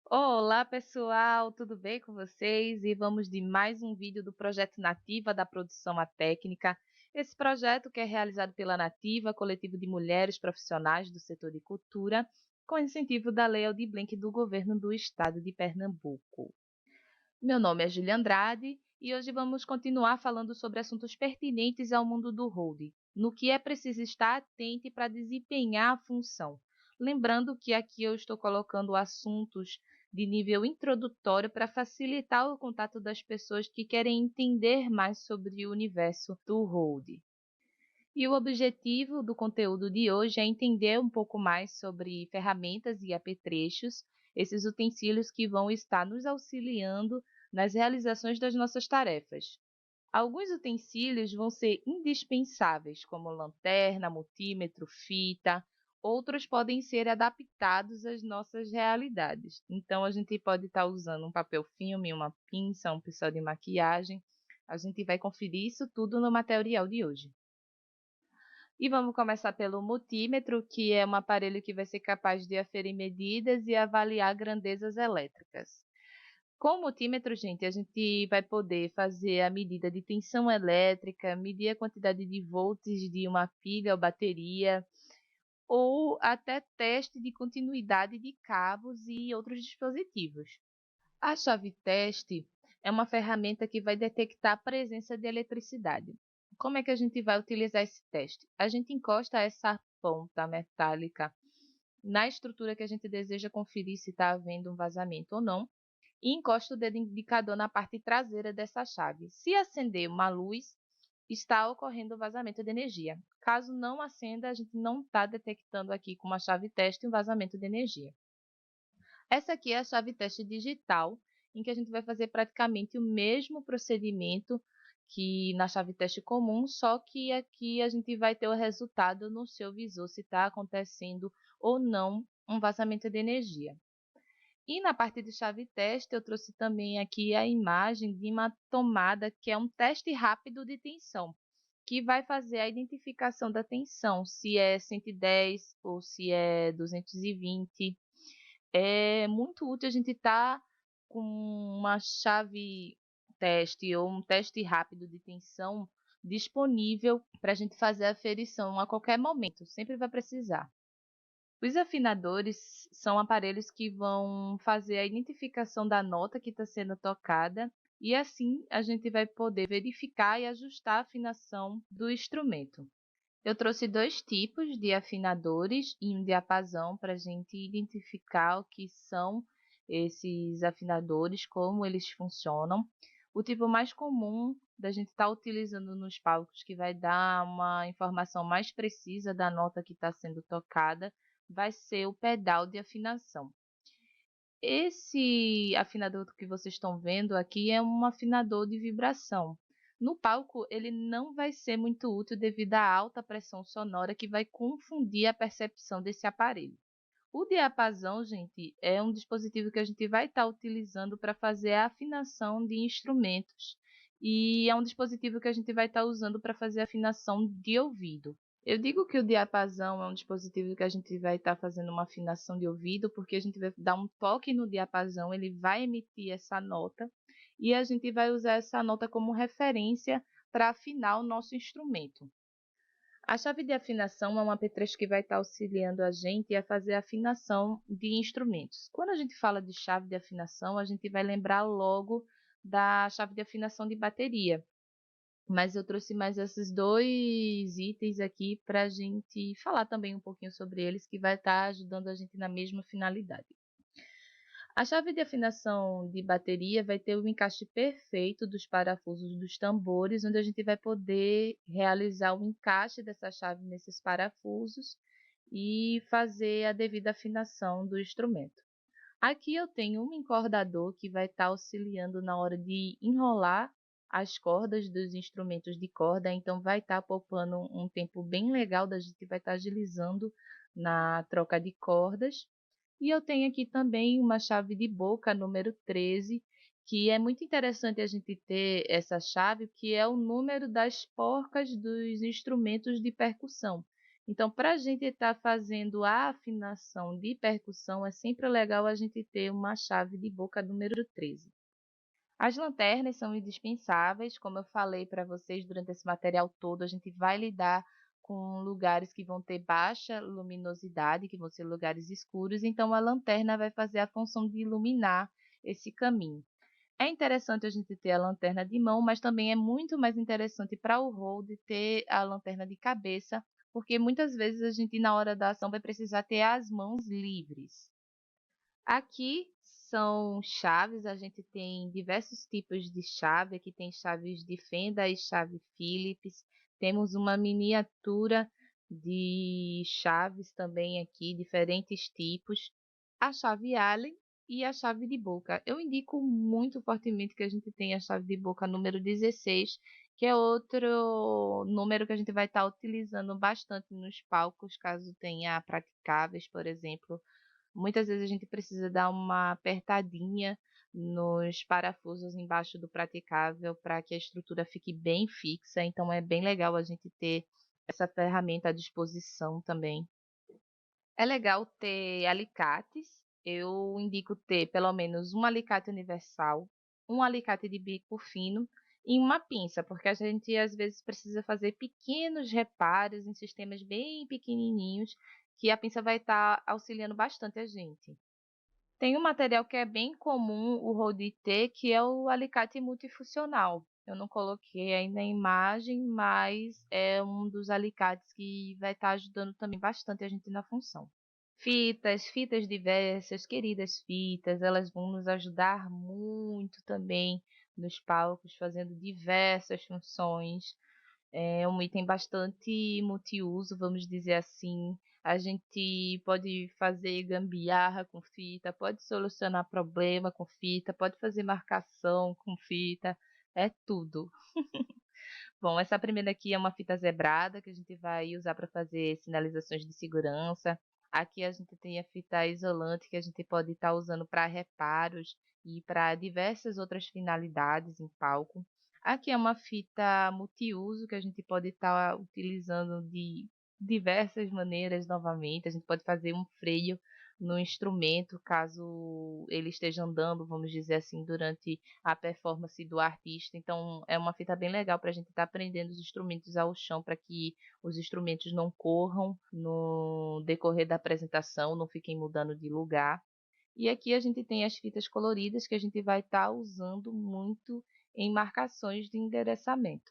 Olá pessoal, tudo bem com vocês? E vamos de mais um vídeo do projeto Nativa da Produção à Técnica. Esse projeto que é realizado pela Nativa, coletivo de mulheres profissionais do setor de cultura, com incentivo da Lei Aldir Blanc do Governo do Estado de Pernambuco. Meu nome é Julia Andrade e hoje vamos continuar falando sobre assuntos pertinentes ao mundo do holding, no que é preciso estar atento para desempenhar a função. Lembrando que aqui eu estou colocando assuntos de nível introdutório para facilitar o contato das pessoas que querem entender mais sobre o universo do holding. E o objetivo do conteúdo de hoje é entender um pouco mais sobre ferramentas e apetrechos, esses utensílios que vão estar nos auxiliando nas realizações das nossas tarefas. Alguns utensílios vão ser indispensáveis, como lanterna, multímetro, fita. Outros podem ser adaptados às nossas realidades. Então, a gente pode estar usando um papel filme, uma pinça, um pincel de maquiagem. A gente vai conferir isso tudo no material de hoje. E vamos começar pelo multímetro, que é um aparelho que vai ser capaz de aferir medidas e avaliar grandezas elétricas. Com o multímetro, gente, a gente vai poder fazer a medida de tensão elétrica, medir a quantidade de volts de uma pilha ou bateria, ou até teste de continuidade de cabos e outros dispositivos. A chave teste é uma ferramenta que vai detectar a presença de eletricidade. Como é que a gente vai utilizar esse teste? A gente encosta essa ponta metálica na estrutura que a gente deseja conferir se está havendo um vazamento ou não, e encosta o dedo indicador na parte traseira dessa chave. Se acender uma luz, está ocorrendo um vazamento de energia. Caso não acenda, a gente não está detectando aqui com uma chave teste um vazamento de energia. Essa aqui é a chave teste digital, em que a gente vai fazer praticamente o mesmo procedimento que na chave teste comum, só que aqui a gente vai ter o resultado no seu visor, se está acontecendo ou não um vazamento de energia. E na parte de chave teste, eu trouxe também aqui a imagem de uma tomada, que é um teste rápido de tensão, que vai fazer a identificação da tensão, se é 110 ou se é 220. É muito útil a gente estar com uma chave teste ou um teste rápido de tensão disponível para a gente fazer a aferição a qualquer momento, sempre vai precisar. Os afinadores são aparelhos que vão fazer a identificação da nota que está sendo tocada e assim a gente vai poder verificar e ajustar a afinação do instrumento. Eu trouxe dois tipos de afinadores e um diapasão para a gente identificar o que são esses afinadores, como eles funcionam. O tipo mais comum da gente estar utilizando nos palcos, que vai dar uma informação mais precisa da nota que está sendo tocada, vai ser o pedal de afinação. Esse afinador que vocês estão vendo aqui é um afinador de vibração. No palco, ele não vai ser muito útil devido à alta pressão sonora que vai confundir a percepção desse aparelho. O diapasão, gente, é um dispositivo que a gente vai estar utilizando para fazer a afinação de instrumentos e é um dispositivo que a gente vai estar usando para fazer a afinação de ouvido. Eu digo que o diapasão é um dispositivo que a gente vai estar fazendo uma afinação de ouvido, porque a gente vai dar um toque no diapasão, ele vai emitir essa nota e a gente vai usar essa nota como referência para afinar o nosso instrumento. A chave de afinação é um apetrecho que vai estar auxiliando a gente a fazer a afinação de instrumentos. Quando a gente fala de chave de afinação, a gente vai lembrar logo da chave de afinação de bateria. Mas eu trouxe mais esses dois itens aqui para a gente falar também um pouquinho sobre eles, que vai estar ajudando a gente na mesma finalidade. A chave de afinação de bateria vai ter o encaixe perfeito dos parafusos dos tambores, onde a gente vai poder realizar o encaixe dessa chave nesses parafusos e fazer a devida afinação do instrumento. Aqui eu tenho um encordador que vai estar auxiliando na hora de enrolar as cordas dos instrumentos de corda, então vai estar poupando um tempo bem legal, da gente vai estar agilizando na troca de cordas. E eu tenho aqui também uma chave de boca número 13, que é muito interessante a gente ter essa chave, que é o número das porcas dos instrumentos de percussão. Então, para a gente estar fazendo a afinação de percussão, é sempre legal a gente ter uma chave de boca número 13. As lanternas são indispensáveis, como eu falei para vocês durante esse material todo, a gente vai lidar com lugares que vão ter baixa luminosidade, que vão ser lugares escuros, então a lanterna vai fazer a função de iluminar esse caminho. É interessante a gente ter a lanterna de mão, mas também é muito mais interessante para o hold ter a lanterna de cabeça, porque muitas vezes a gente na hora da ação vai precisar ter as mãos livres. Aqui são chaves, a gente tem diversos tipos de chave, aqui tem chaves de fenda e chave Phillips, temos uma miniatura de chaves também aqui, diferentes tipos, a chave Allen e a chave de boca. Eu indico muito fortemente que a gente tenha a chave de boca número 16, que é outro número que a gente vai estar utilizando bastante nos palcos, caso tenha praticáveis, por exemplo. Muitas vezes a gente precisa dar uma apertadinha nos parafusos embaixo do praticável para que a estrutura fique bem fixa, então é bem legal a gente ter essa ferramenta à disposição também. É legal ter alicates, eu indico ter pelo menos um alicate universal, um alicate de bico fino e uma pinça, porque a gente às vezes precisa fazer pequenos reparos em sistemas bem pequenininhos, que a pinça vai estar auxiliando bastante a gente. Tem um material que é bem comum o Rodi ter, que é o alicate multifuncional. Eu não coloquei aí na imagem, mas é um dos alicates que vai estar ajudando também bastante a gente na função. Fitas diversas, queridas fitas, elas vão nos ajudar muito também nos palcos, fazendo diversas funções. É um item bastante multiuso, vamos dizer assim. A gente pode fazer gambiarra com fita, pode solucionar problema com fita, pode fazer marcação com fita, é tudo. Bom, essa primeira aqui é uma fita zebrada que a gente vai usar para fazer sinalizações de segurança. Aqui a gente tem a fita isolante que a gente pode estar usando para reparos e para diversas outras finalidades em palco. Aqui é uma fita multiuso que a gente pode estar utilizando de diversas maneiras novamente. A gente pode fazer um freio no instrumento caso ele esteja andando, vamos dizer assim, durante a performance do artista. Então, é uma fita bem legal para a gente estar aprendendo os instrumentos ao chão para que os instrumentos não corram no decorrer da apresentação, não fiquem mudando de lugar. E aqui a gente tem as fitas coloridas que a gente vai estar usando muito em marcações de endereçamento.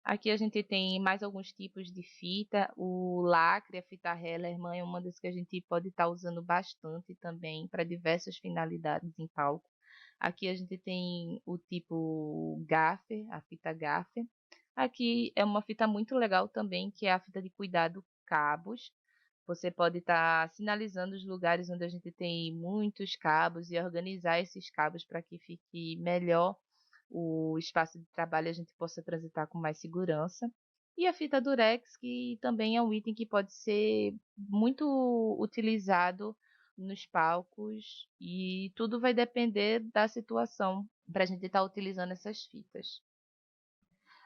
Aqui a gente tem mais alguns tipos de fita, o lacre, a fita Hellerman é uma das que a gente pode estar usando bastante também para diversas finalidades em palco. Aqui a gente tem o tipo gaffer, a fita gaffer. Aqui é uma fita muito legal também, que é a fita de cuidado cabos. Você pode estar sinalizando os lugares onde a gente tem muitos cabos e organizar esses cabos para que fique melhor o espaço de trabalho e a gente possa transitar com mais segurança. E a fita Durex, que também é um item que pode ser muito utilizado nos palcos e tudo vai depender da situação para a gente estar utilizando essas fitas.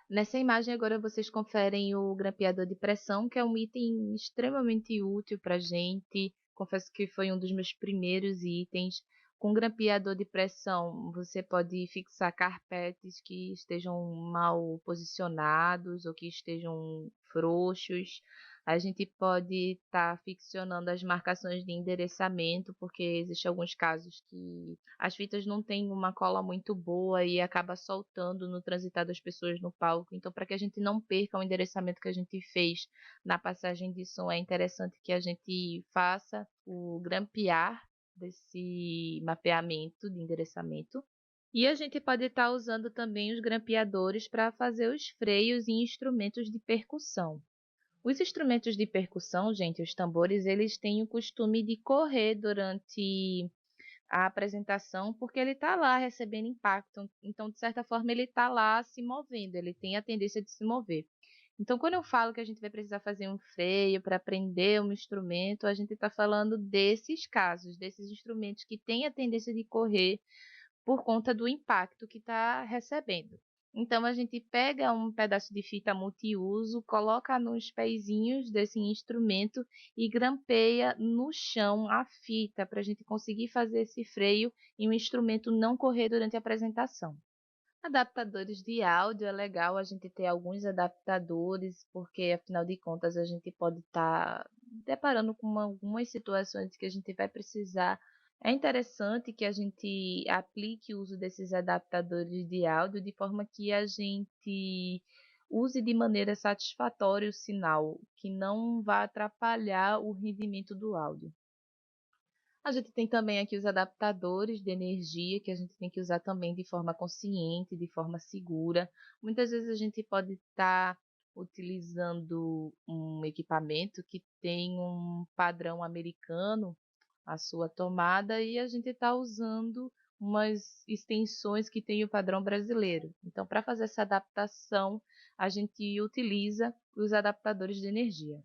Nessa imagem agora vocês conferem o grampeador de pressão, que é um item extremamente útil para a gente. Confesso que foi um dos meus primeiros itens. Com grampeador de pressão, você pode fixar carpetes que estejam mal posicionados ou que estejam frouxos. A gente pode estar ficcionando as marcações de endereçamento, porque existem alguns casos que as fitas não têm uma cola muito boa e acaba soltando no transitar das pessoas no palco. Então, para que a gente não perca o endereçamento que a gente fez na passagem de som, é interessante que a gente faça o grampear desse mapeamento de endereçamento. E a gente pode estar usando também os grampeadores para fazer os freios em instrumentos de percussão. Os instrumentos de percussão, gente, os tambores, eles têm o costume de correr durante a apresentação, porque ele está lá recebendo impacto. Então, de certa forma, ele está lá se movendo, ele tem a tendência de se mover. Então, quando eu falo que a gente vai precisar fazer um freio para prender um instrumento, a gente está falando desses casos, desses instrumentos que têm a tendência de correr por conta do impacto que está recebendo. Então a gente pega um pedaço de fita multiuso, coloca nos pezinhos desse instrumento e grampeia no chão a fita para a gente conseguir fazer esse freio e o instrumento não correr durante a apresentação. Adaptadores de áudio, é legal a gente ter alguns adaptadores, porque afinal de contas a gente pode estar deparando com algumas situações que a gente vai precisar. É interessante que a gente aplique o uso desses adaptadores de áudio de forma que a gente use de maneira satisfatória o sinal, que não vá atrapalhar o rendimento do áudio. A gente tem também aqui os adaptadores de energia, que a gente tem que usar também de forma consciente, de forma segura. Muitas vezes a gente pode estar utilizando um equipamento que tem um padrão americano, a sua tomada, e a gente está usando umas extensões que têm o padrão brasileiro. Então, para fazer essa adaptação, a gente utiliza os adaptadores de energia.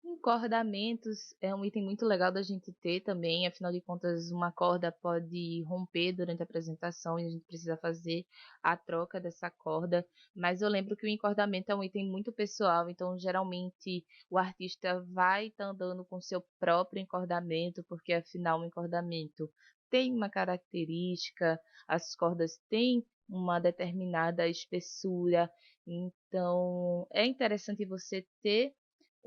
Encordamentos é um item muito legal da gente ter também, afinal de contas, uma corda pode romper durante a apresentação e a gente precisa fazer a troca dessa corda. Mas eu lembro que o encordamento é um item muito pessoal, então geralmente o artista vai estar andando com seu próprio encordamento, porque afinal o encordamento tem uma característica, as cordas têm uma determinada espessura, então é interessante você ter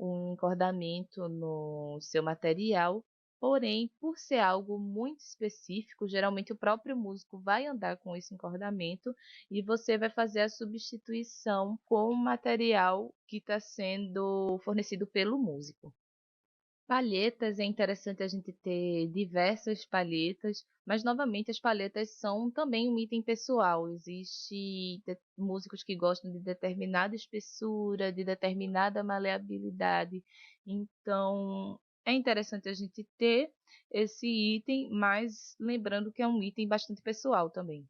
um encordamento no seu material, porém, por ser algo muito específico, geralmente o próprio músico vai andar com esse encordamento e você vai fazer a substituição com o material que está sendo fornecido pelo músico. Palhetas, é interessante a gente ter diversas palhetas, mas novamente as palhetas são também um item pessoal. Existe músicos que gostam de determinada espessura, de determinada maleabilidade. Então, é interessante a gente ter esse item, mas lembrando que é um item bastante pessoal também.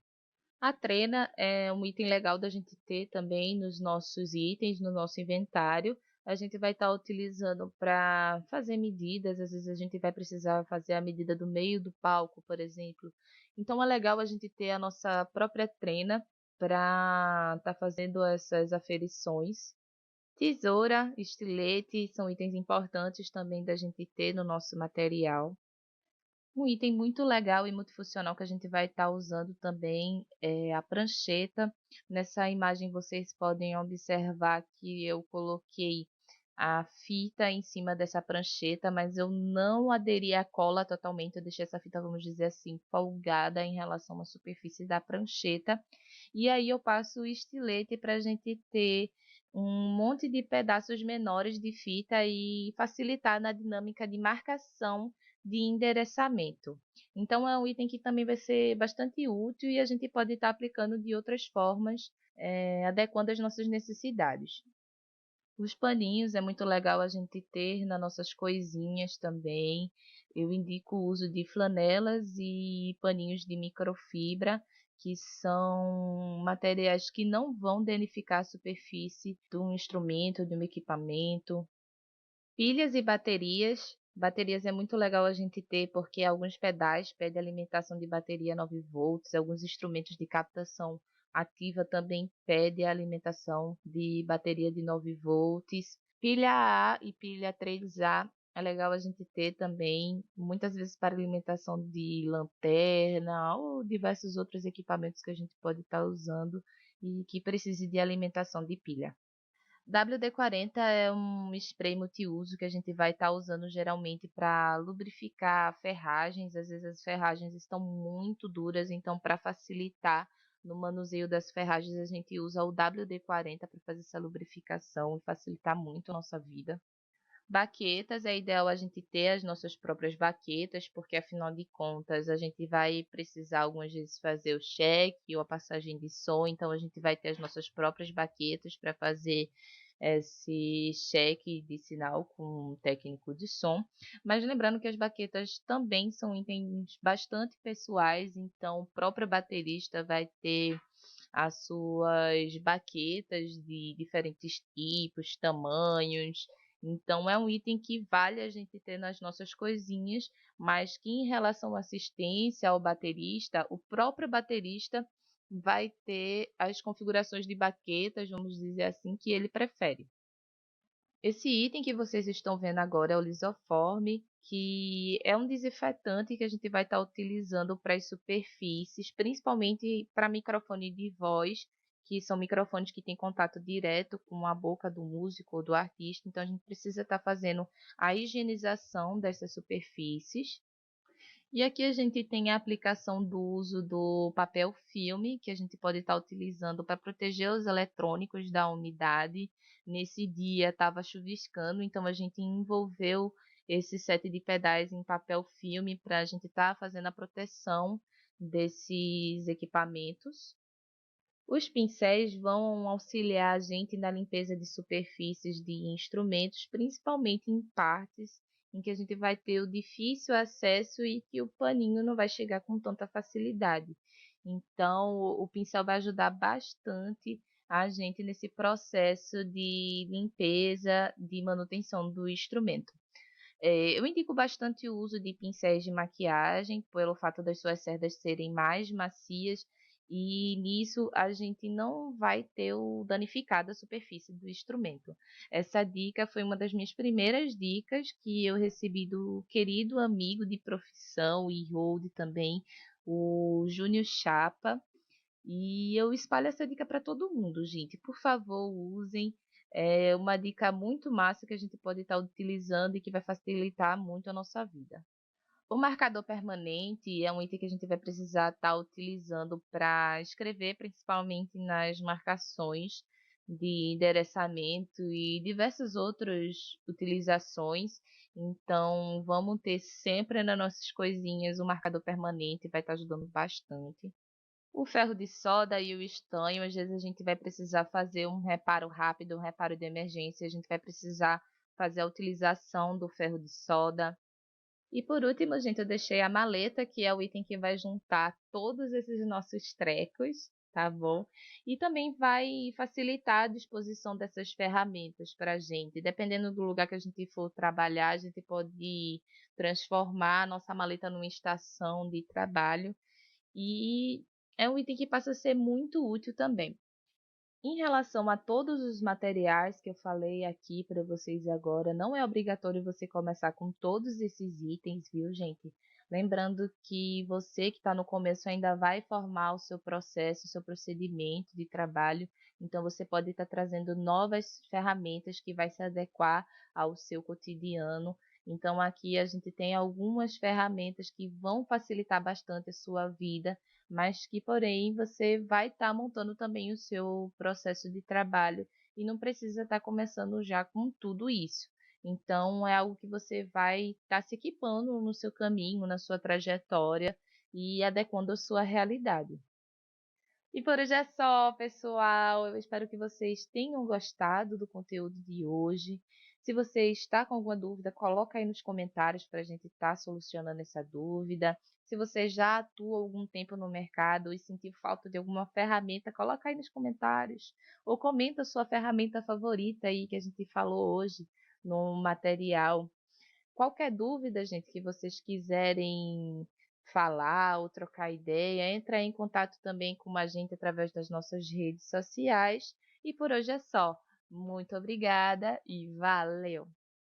A trena é um item legal da gente ter também nos nossos itens, no nosso inventário. A gente vai estar utilizando para fazer medidas, às vezes a gente vai precisar fazer a medida do meio do palco, por exemplo. Então é legal a gente ter a nossa própria trena para estar fazendo essas aferições. Tesoura, estilete são itens importantes também da gente ter no nosso material. Um item muito legal e multifuncional que a gente vai estar usando também é a prancheta. Nessa imagem vocês podem observar que eu coloquei a fita em cima dessa prancheta, mas eu não aderi à cola totalmente, eu deixei essa fita, vamos dizer assim, folgada em relação à superfície da prancheta. E aí eu passo o estilete para a gente ter um monte de pedaços menores de fita e facilitar na dinâmica de marcação de endereçamento. Então é um item que também vai ser bastante útil e a gente pode estar aplicando de outras formas, adequando às nossas necessidades. Os paninhos é muito legal a gente ter nas nossas coisinhas também. Eu indico o uso de flanelas e paninhos de microfibra, que são materiais que não vão danificar a superfície de um instrumento, de um equipamento. Pilhas e baterias. Baterias é muito legal a gente ter porque alguns pedais pedem alimentação de bateria 9 volts, alguns instrumentos de captação ativa também pedem alimentação de bateria de 9 volts. Pilha A e pilha 3A é legal a gente ter também, muitas vezes para alimentação de lanterna ou diversos outros equipamentos que a gente pode estar usando e que precise de alimentação de pilha. WD-40 é um spray multiuso que a gente vai estar usando geralmente para lubrificar ferragens. Às vezes as ferragens estão muito duras, então para facilitar no manuseio das ferragens a gente usa o WD-40 para fazer essa lubrificação e facilitar muito a nossa vida. Baquetas, é ideal a gente ter as nossas próprias baquetas, porque afinal de contas a gente vai precisar algumas vezes fazer o cheque ou a passagem de som, então a gente vai ter as nossas próprias baquetas para fazer esse cheque de sinal com o técnico de som. Mas lembrando que as baquetas também são itens bastante pessoais, então o próprio baterista vai ter as suas baquetas de diferentes tipos, tamanhos. Então é um item que vale a gente ter nas nossas coisinhas, mas que em relação à assistência ao baterista, o próprio baterista vai ter as configurações de baquetas, vamos dizer assim, que ele prefere. Esse item que vocês estão vendo agora é o Lisoform, que é um desinfetante que a gente vai estar utilizando para as superfícies, principalmente para microfone de voz, que são microfones que têm contato direto com a boca do músico ou do artista, então a gente precisa estar fazendo a higienização dessas superfícies. E aqui a gente tem a aplicação do uso do papel filme, que a gente pode estar utilizando para proteger os eletrônicos da umidade. Nesse dia estava chuviscando, então a gente envolveu esse set de pedais em papel filme para a gente estar fazendo a proteção desses equipamentos. Os pincéis vão auxiliar a gente na limpeza de superfícies de instrumentos, principalmente em partes em que a gente vai ter o difícil acesso e que o paninho não vai chegar com tanta facilidade. Então, o pincel vai ajudar bastante a gente nesse processo de limpeza, de manutenção do instrumento. Eu indico bastante o uso de pincéis de maquiagem, pelo fato das suas cerdas serem mais macias, e nisso a gente não vai ter o danificado a superfície do instrumento. Essa dica foi uma das minhas primeiras dicas que eu recebi do querido amigo de profissão e road também, o Júnior Chapa, e eu espalho essa dica para todo mundo, gente. Por favor, usem. É uma dica muito massa que a gente pode estar utilizando e que vai facilitar muito a nossa vida. O marcador permanente é um item que a gente vai precisar estar utilizando para escrever, principalmente nas marcações de endereçamento e diversas outras utilizações. Então, vamos ter sempre nas nossas coisinhas o marcador permanente, vai estar ajudando bastante. O ferro de solda e o estanho, às vezes a gente vai precisar fazer um reparo rápido, um reparo de emergência, a gente vai precisar fazer a utilização do ferro de solda. E por último, gente, eu deixei a maleta, que é o item que vai juntar todos esses nossos trecos, tá bom? E também vai facilitar a disposição dessas ferramentas para a gente. Dependendo do lugar que a gente for trabalhar, a gente pode transformar a nossa maleta numa estação de trabalho e é um item que passa a ser muito útil também. Em relação a todos os materiais que eu falei aqui para vocês agora, não é obrigatório você começar com todos esses itens, viu, gente? Lembrando que você que está no começo ainda vai formar o seu processo, o seu procedimento de trabalho, então você pode estar trazendo novas ferramentas que vai se adequar ao seu cotidiano. Então aqui a gente tem algumas ferramentas que vão facilitar bastante a sua vida, mas que porém você vai estar montando também o seu processo de trabalho e não precisa estar começando já com tudo isso. Então é algo que você vai estar se equipando no seu caminho, na sua trajetória e adequando a sua realidade. E por hoje é só, pessoal. Eu espero que vocês tenham gostado do conteúdo de hoje. Se você está com alguma dúvida, coloca aí nos comentários para a gente estar solucionando essa dúvida. Se você já atua algum tempo no mercado e sentiu falta de alguma ferramenta, coloca aí nos comentários. Ou comenta a sua ferramenta favorita aí que a gente falou hoje no material. Qualquer dúvida, gente, que vocês quiserem falar ou trocar ideia, entra em contato também com a gente através das nossas redes sociais. E por hoje é só. Muito obrigada e valeu!